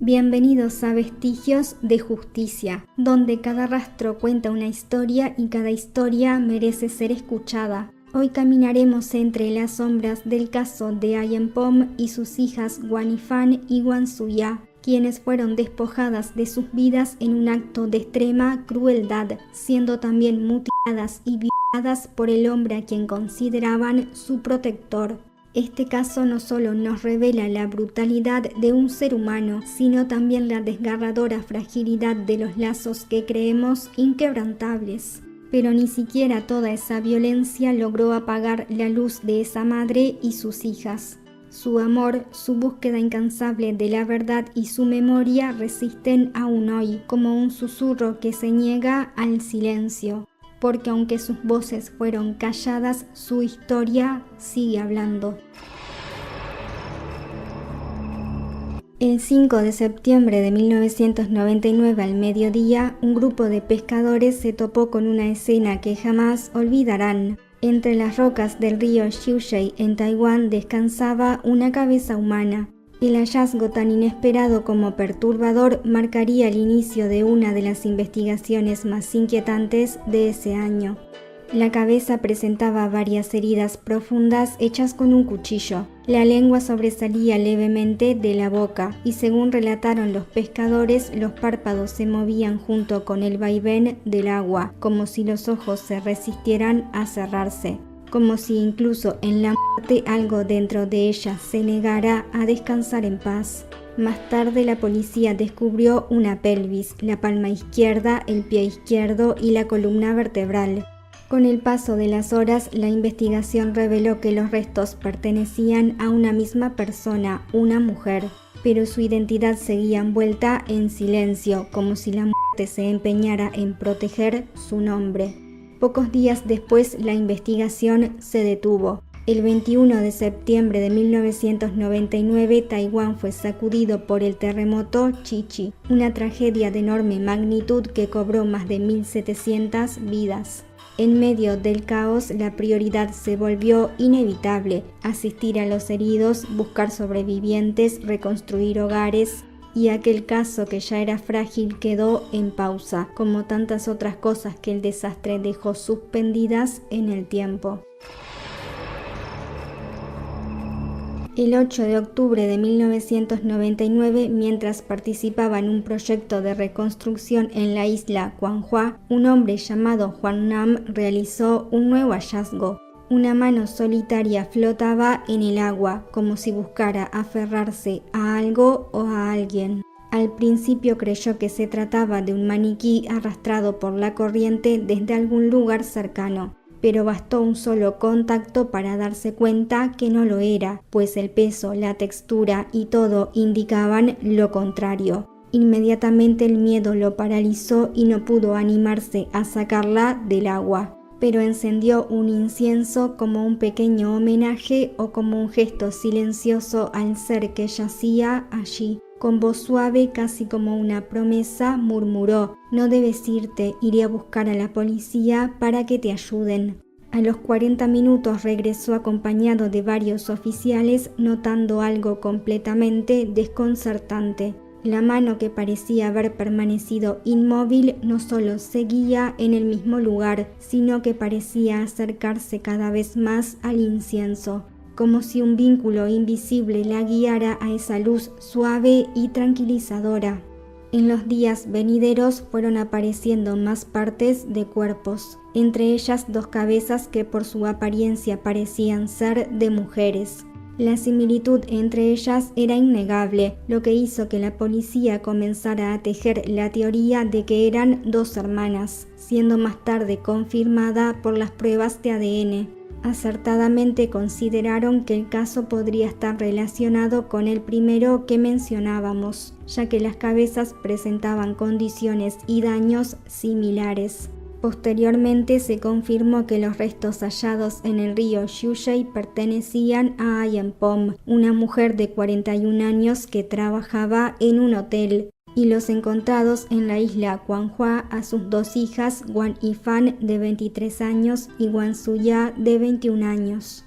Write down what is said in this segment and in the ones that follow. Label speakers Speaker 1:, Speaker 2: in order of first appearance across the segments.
Speaker 1: Bienvenidos a Vestigios de Justicia, donde cada rastro cuenta una historia y cada historia merece ser escuchada. Hoy caminaremos entre las sombras del caso de Ayenpom y sus hijas Wanifan y Wansuya, quienes fueron despojadas de sus vidas en un acto de extrema crueldad, siendo también mutiladas y violadas por el hombre a quien consideraban su protector. Este caso no solo nos revela la brutalidad de un ser humano, sino también la desgarradora fragilidad de los lazos que creemos inquebrantables. Pero ni siquiera toda esa violencia logró apagar la luz de esa madre y sus hijas. Su amor, su búsqueda incansable de la verdad y su memoria resisten aún hoy, como un susurro que se niega al silencio. Porque aunque sus voces fueron calladas, su historia sigue hablando. El 5 de septiembre de 1999 al mediodía, un grupo de pescadores se topó con una escena que jamás olvidarán. Entre las rocas del río Xiushui en Taiwán descansaba una cabeza humana. El hallazgo tan inesperado como perturbador marcaría el inicio de una de las investigaciones más inquietantes de ese año. La cabeza presentaba varias heridas profundas hechas con un cuchillo. La lengua sobresalía levemente de la boca y, según relataron los pescadores, los párpados se movían junto con el vaivén del agua, como si los ojos se resistieran a cerrarse. Como si incluso en la muerte algo dentro de ella se negara a descansar en paz. Más tarde la policía descubrió una pelvis, la palma izquierda, el pie izquierdo y la columna vertebral. Con el paso de las horas, la investigación reveló que los restos pertenecían a una misma persona, una mujer, pero su identidad seguía envuelta en silencio, como si la muerte se empeñara en proteger su nombre. Pocos días después, la investigación se detuvo. El 21 de septiembre de 1999, Taiwán fue sacudido por el terremoto Chi-Chi, una tragedia de enorme magnitud que cobró más de 1.700 vidas. En medio del caos, la prioridad se volvió inevitable: asistir a los heridos, buscar sobrevivientes, reconstruir hogares. Y aquel caso que ya era frágil quedó en pausa, como tantas otras cosas que el desastre dejó suspendidas en el tiempo. El 8 de octubre de 1999, mientras participaba en un proyecto de reconstrucción en la isla Quanhua, un hombre llamado Juan Nam realizó un nuevo hallazgo. Una mano solitaria flotaba en el agua, como si buscara aferrarse a algo o a alguien. Al principio creyó que se trataba de un maniquí arrastrado por la corriente desde algún lugar cercano, pero bastó un solo contacto para darse cuenta que no lo era, pues el peso, la textura y todo indicaban lo contrario. Inmediatamente el miedo lo paralizó y no pudo animarse a sacarla del agua. Pero encendió un incienso como un pequeño homenaje o como un gesto silencioso al ser que yacía allí. Con voz suave, casi como una promesa, murmuró: «No debes irte, iré a buscar a la policía para que te ayuden». A los 40 minutos regresó acompañado de varios oficiales, notando algo completamente desconcertante. La mano, que parecía haber permanecido inmóvil, no solo seguía en el mismo lugar, sino que parecía acercarse cada vez más al incienso, como si un vínculo invisible la guiara a esa luz suave y tranquilizadora. En los días venideros fueron apareciendo más partes de cuerpos, entre ellas 2 cabezas que por su apariencia parecían ser de mujeres. La similitud entre ellas era innegable, lo que hizo que la policía comenzara a tejer la teoría de que eran 2 hermanas, siendo más tarde confirmada por las pruebas de ADN. Acertadamente consideraron que el caso podría estar relacionado con el primero que mencionábamos, ya que las cabezas presentaban condiciones y daños similares. Posteriormente se confirmó que los restos hallados en el río Xiushui pertenecían a Ayenpom, una mujer de 41 años que trabajaba en un hotel, y los encontrados en la isla Quanhua a sus 2 hijas, Wanifan de 23 años y Wansuya de 21 años.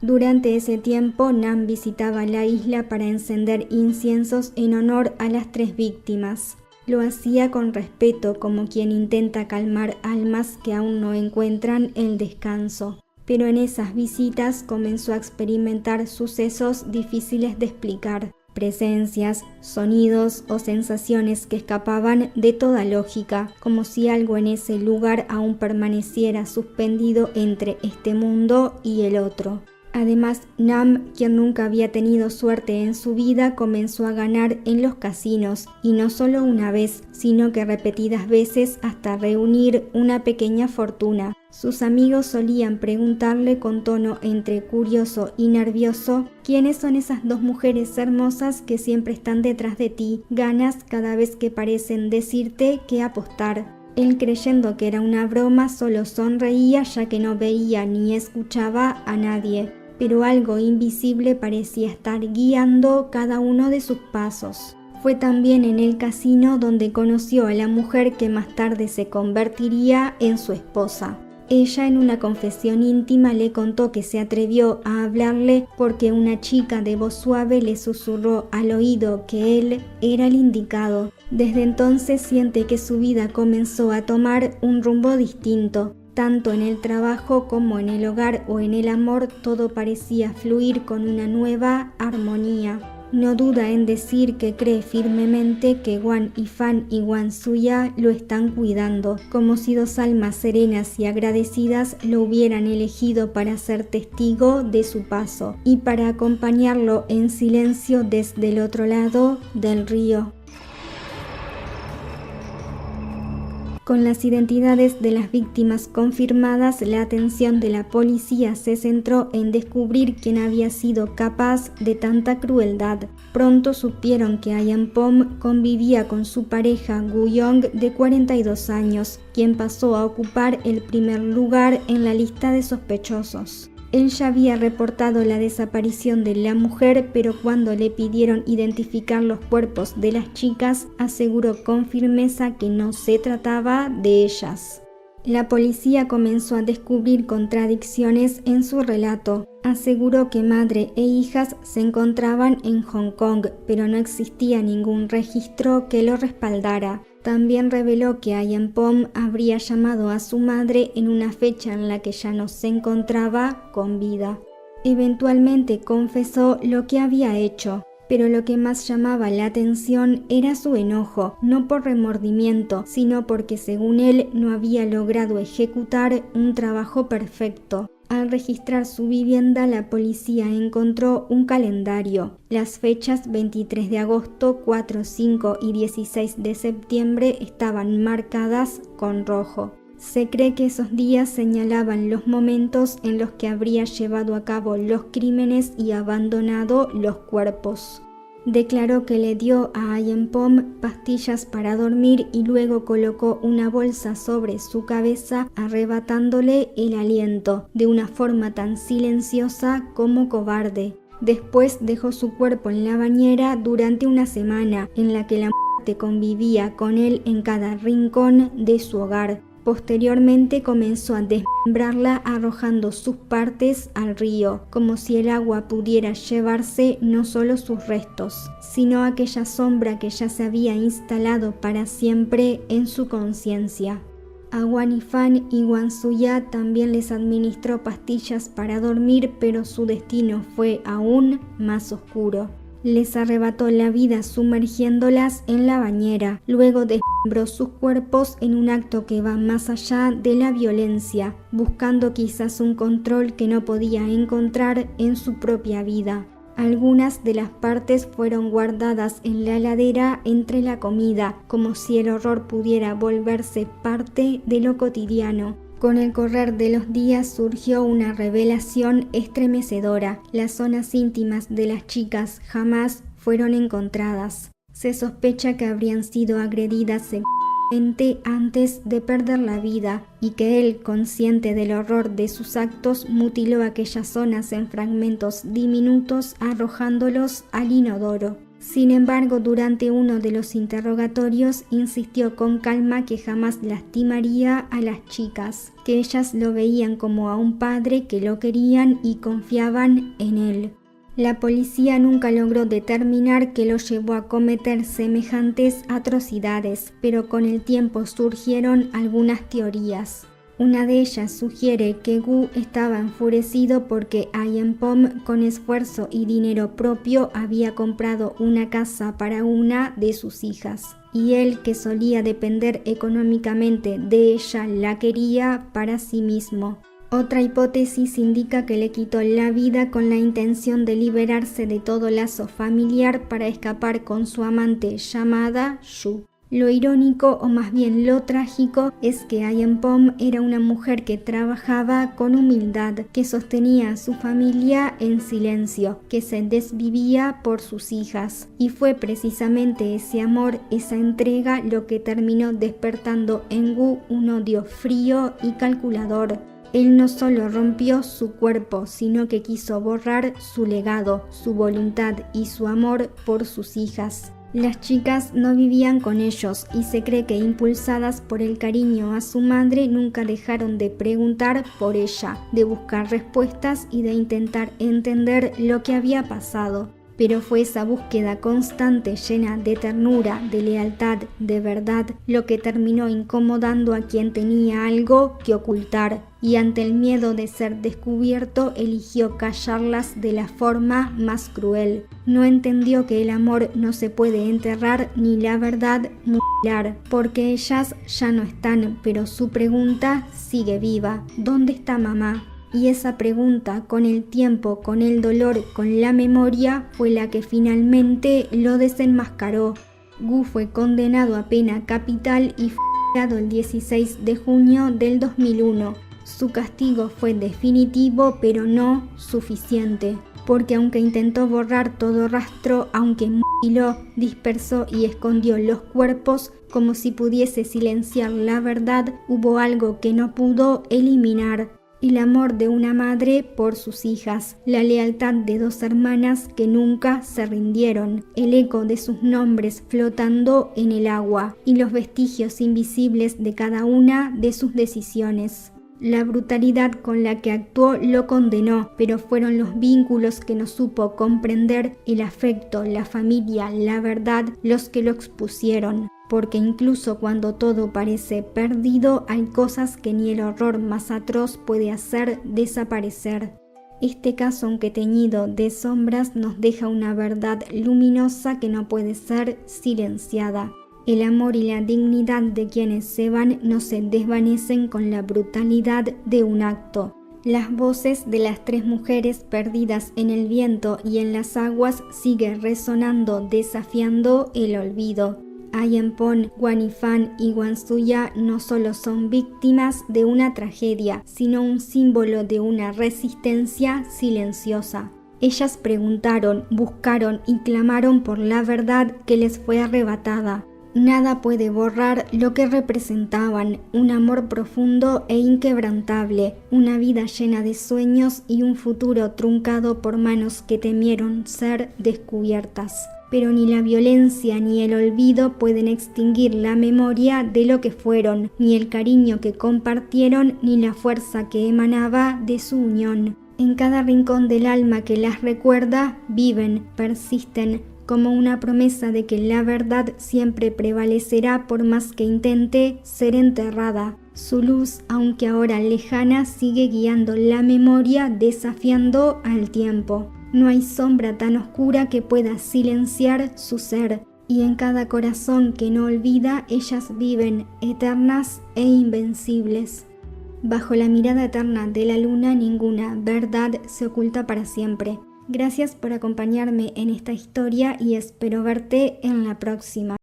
Speaker 1: Durante ese tiempo, Nam visitaba la isla para encender inciensos en honor a las 3 víctimas. Lo hacía con respeto, como quien intenta calmar almas que aún no encuentran el descanso. Pero en esas visitas comenzó a experimentar sucesos difíciles de explicar, presencias, sonidos o sensaciones que escapaban de toda lógica, como si algo en ese lugar aún permaneciera suspendido entre este mundo y el otro. Además, Nam, quien nunca había tenido suerte en su vida, comenzó a ganar en los casinos, y no solo una vez, sino que repetidas veces hasta reunir una pequeña fortuna. Sus amigos solían preguntarle con tono entre curioso y nervioso: ¿quiénes son esas 2 mujeres hermosas que siempre están detrás de ti? Ganas cada vez que parecen decirte que apostar. Él, creyendo que era una broma, solo sonreía, ya que no veía ni escuchaba a nadie, pero algo invisible parecía estar guiando cada uno de sus pasos. Fue también en el casino donde conoció a la mujer que más tarde se convertiría en su esposa. Ella, en una confesión íntima, le contó que se atrevió a hablarle porque una chica de voz suave le susurró al oído que él era el indicado. Desde entonces siente que su vida comenzó a tomar un rumbo distinto. Tanto en el trabajo como en el hogar o en el amor, todo parecía fluir con una nueva armonía. No duda en decir que cree firmemente que Wang Yifan y Wang Zuya lo están cuidando, como si 2 almas serenas y agradecidas lo hubieran elegido para ser testigo de su paso y para acompañarlo en silencio desde el otro lado del río. Con las identidades de las víctimas confirmadas, la atención de la policía se centró en descubrir quién había sido capaz de tanta crueldad. Pronto supieron que Ian Pom convivía con su pareja Gu Yong, de 42 años, quien pasó a ocupar el primer lugar en la lista de sospechosos. Él ya había reportado la desaparición de la mujer, pero cuando le pidieron identificar los cuerpos de las chicas, aseguró con firmeza que no se trataba de ellas. La policía comenzó a descubrir contradicciones en su relato. Aseguró que madre e hijas se encontraban en Hong Kong, pero no existía ningún registro que lo respaldara. También reveló que Ian Pom habría llamado a su madre en una fecha en la que ya no se encontraba con vida. Eventualmente confesó lo que había hecho, pero lo que más llamaba la atención era su enojo, no por remordimiento, sino porque según él no había logrado ejecutar un trabajo perfecto. Al registrar su vivienda, la policía encontró un calendario. Las fechas 23 de agosto, 4, 5 y 16 de septiembre estaban marcadas con rojo. Se cree que esos días señalaban los momentos en los que habría llevado a cabo los crímenes y abandonado los cuerpos. Declaró que le dio a Ian Pom pastillas para dormir y luego colocó una bolsa sobre su cabeza, arrebatándole el aliento, de una forma tan silenciosa como cobarde. Después dejó su cuerpo en la bañera durante una semana, en la que la muerte convivía con él en cada rincón de su hogar. Posteriormente comenzó a desmembrarla, arrojando sus partes al río, como si el agua pudiera llevarse no solo sus restos, sino aquella sombra que ya se había instalado para siempre en su conciencia. A Wang Yifan y Wang Zuya también les administró pastillas para dormir, pero su destino fue aún más oscuro. Les arrebató la vida sumergiéndolas en la bañera. Luego desmembró sus cuerpos en un acto que va más allá de la violencia, buscando quizás un control que no podía encontrar en su propia vida. Algunas de las partes fueron guardadas en la heladera entre la comida, como si el horror pudiera volverse parte de lo cotidiano. Con el correr de los días surgió una revelación estremecedora. Las zonas íntimas de las chicas jamás fueron encontradas. Se sospecha que habrían sido agredidas sexualmente antes de perder la vida y que él, consciente del horror de sus actos, mutiló aquellas zonas en fragmentos diminutos, arrojándolos al inodoro. Sin embargo, durante uno de los interrogatorios insistió con calma que jamás lastimaría a las chicas, que ellas lo veían como a un padre, que lo querían y confiaban en él. La policía nunca logró determinar qué lo llevó a cometer semejantes atrocidades, pero con el tiempo surgieron algunas teorías. Una de ellas sugiere que Gu estaba enfurecido porque Ayenpom, con esfuerzo y dinero propio, había comprado una casa para una de sus hijas, y él, que solía depender económicamente de ella, la quería para sí mismo. Otra hipótesis indica que le quitó la vida con la intención de liberarse de todo lazo familiar para escapar con su amante llamada Yu. Lo irónico, o más bien lo trágico, es que Ayenpom era una mujer que trabajaba con humildad, que sostenía a su familia en silencio, que se desvivía por sus hijas. Y fue precisamente ese amor, esa entrega, lo que terminó despertando en Gu un odio frío y calculador. Él no solo rompió su cuerpo, sino que quiso borrar su legado, su voluntad y su amor por sus hijas. Las chicas no vivían con ellos y se cree que, impulsadas por el cariño a su madre, nunca dejaron de preguntar por ella, de buscar respuestas y de intentar entender lo que había pasado. Pero fue esa búsqueda constante, llena de ternura, de lealtad, de verdad, lo que terminó incomodando a quien tenía algo que ocultar, y ante el miedo de ser descubierto eligió callarlas de la forma más cruel. No entendió que el amor no se puede enterrar ni la verdad mutilar, porque ellas ya no están, pero su pregunta sigue viva. ¿Dónde está mamá? Y esa pregunta, con el tiempo, con el dolor, con la memoria, fue la que finalmente lo desenmascaró. Gu fue condenado a pena capital y fue juzgado el 16 de junio del 2001. Su castigo fue definitivo, pero no suficiente, porque aunque intentó borrar todo rastro, aunque mutiló, dispersó y escondió los cuerpos como si pudiese silenciar la verdad, hubo algo que no pudo eliminar: el amor de una madre por sus hijas, la lealtad de dos hermanas que nunca se rindieron, el eco de sus nombres flotando en el agua y los vestigios invisibles de cada una de sus decisiones. La brutalidad con la que actuó lo condenó, pero fueron los vínculos que no supo comprender, el afecto, la familia, la verdad, los que lo expusieron. Porque incluso cuando todo parece perdido, hay cosas que ni el horror más atroz puede hacer desaparecer. Este caso, aunque teñido de sombras, nos deja una verdad luminosa que no puede ser silenciada. El amor y la dignidad de quienes se van no se desvanecen con la brutalidad de un acto. Las voces de las tres mujeres perdidas en el viento y en las aguas siguen resonando, desafiando el olvido. Ayenpom, Wanifan y Wansuya no solo son víctimas de una tragedia, sino un símbolo de una resistencia silenciosa. Ellas preguntaron, buscaron y clamaron por la verdad que les fue arrebatada. Nada puede borrar lo que representaban: un amor profundo e inquebrantable, una vida llena de sueños y un futuro truncado por manos que temieron ser descubiertas. Pero ni la violencia ni el olvido pueden extinguir la memoria de lo que fueron, ni el cariño que compartieron, ni la fuerza que emanaba de su unión. En cada rincón del alma que las recuerda, viven, persisten, como una promesa de que la verdad siempre prevalecerá por más que intente ser enterrada. Su luz, aunque ahora lejana, sigue guiando la memoria, desafiando al tiempo. No hay sombra tan oscura que pueda silenciar su ser, y en cada corazón que no olvida, ellas viven, eternas e invencibles. Bajo la mirada eterna de la luna, ninguna verdad se oculta para siempre. Gracias por acompañarme en esta historia y espero verte en la próxima.